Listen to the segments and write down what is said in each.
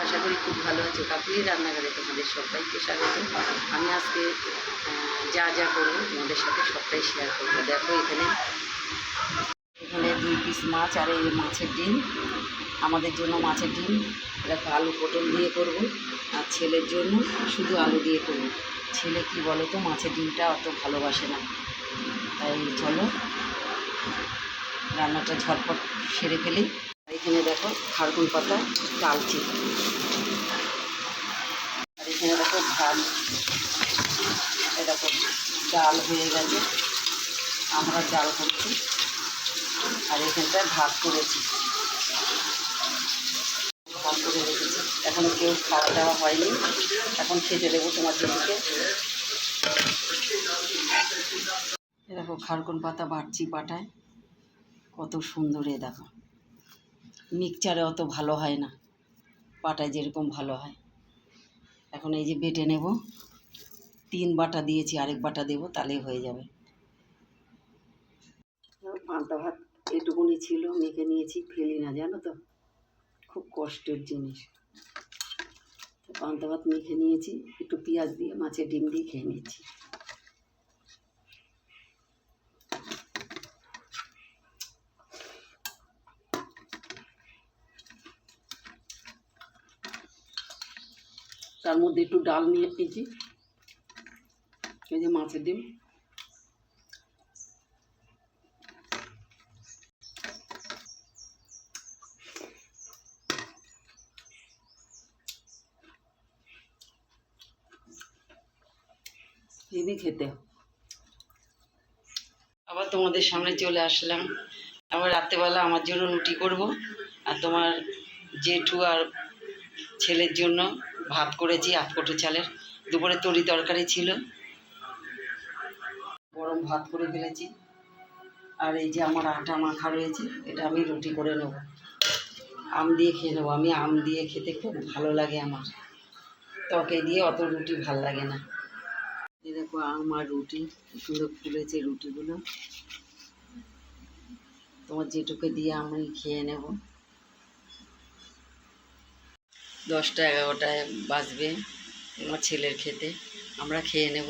আশা করি খুব ভালো আছো। কাকুলির রান্নাঘরে তোমাদের সবাইকে স্বাগত। আমি আজকে যা যা করবো তোমাদের সাথে সবটাই শেয়ার করবো। দেখো এখানে 2 পিস মাছ আর এই মাছের ডিম, আমাদের জন্য মাছের ডিম। দেখো আলু পটল দিয়ে করব, আর ছেলের জন্য শুধু আলু দিয়ে করব। ছেলে কি বলো তো, মাছের ডিমটা অত ভালোবাসে না, তাই চলো রান্নাটা ঝটপট সেরে ফেলি। এখানে দেখো খারকুন পাতা ডালছি, আর এখানে দেখো ভাত, এরকম ডাল হয়ে গেছে, আমরা ডাল করছি, আর এখানটায় ভাত করেছি, ভাত করে রেখেছি। এখন কেউ খাওয়া দাওয়া হয়নি, এখন খেতে দেবো তোমার জেঠুকে। দেখো খারকুন পাতা বাটছি পাটায়, কত সুন্দর। দেখো মিক্সচারে অত ভালো হয় না, পাটায় যেরকম ভালো হয়। এখন এই যে বেটে নেব, 3 বাটা দিয়েছি, আরেক বাটা দেবো, তাহলেই হয়ে যাবে। পান্তা ভাত এটুকুনি ছিল, মেখে নিয়েছি, ফেলি না জানো তো, খুব কষ্টের জিনিস। পান্তা ভাত মেখে নিয়েছি, একটু পেঁয়াজ দিয়ে মাছের ডিম দিয়ে খেয়ে নিচ্ছি। তার মধ্যে একটু ডাল নিয়ে নিয়েছি, এই যে মাছের ডিম। হেবি খেতে। আবার তোমাদের সামনে চলে আসলাম। আবার রাত্রেবেলা আমার জন্য রুটি করব, আর তোমার জেঠু আর ছেলের জন্য ভাত করেছি 8 কোটো চালের। দুপুরে তরি তরকারি ছিল, গরম ভাত করে ফেলেছি। আর এই যে আমার আটা মাখা রয়েছে, এটা আমি রুটি করে নেব, আম দিয়ে খেয়ে নেবো। আমি আম দিয়ে খেতে খুব ভালো লাগে আমার, তরকারি দিয়ে অত রুটি ভাল লাগে না। এই দেখো আম আর রুটি, কি সুন্দর ফুলেছে রুটিগুলো। তোমার যেটুকু দিয়ে আমি খেয়ে নেব। 10টা 11টায় বাজবে আমার ছেলের খেতে, আমরা খেয়ে নেব।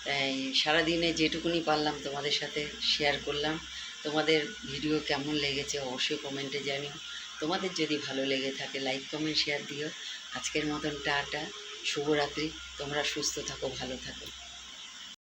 তাই সারাদিনে যেটুকুনি পারলাম তোমাদের সাথে শেয়ার করলাম। তোমাদের ভিডিও কেমন লেগেছে অবশ্যই কমেন্টে জানিও। তোমাদের যদি ভালো লেগে থাকে লাইক কমেন্ট শেয়ার দিও। আজকের মতন টাটা, শুভরাত্রি। তোমরা সুস্থ থাকো, ভালো থাকো।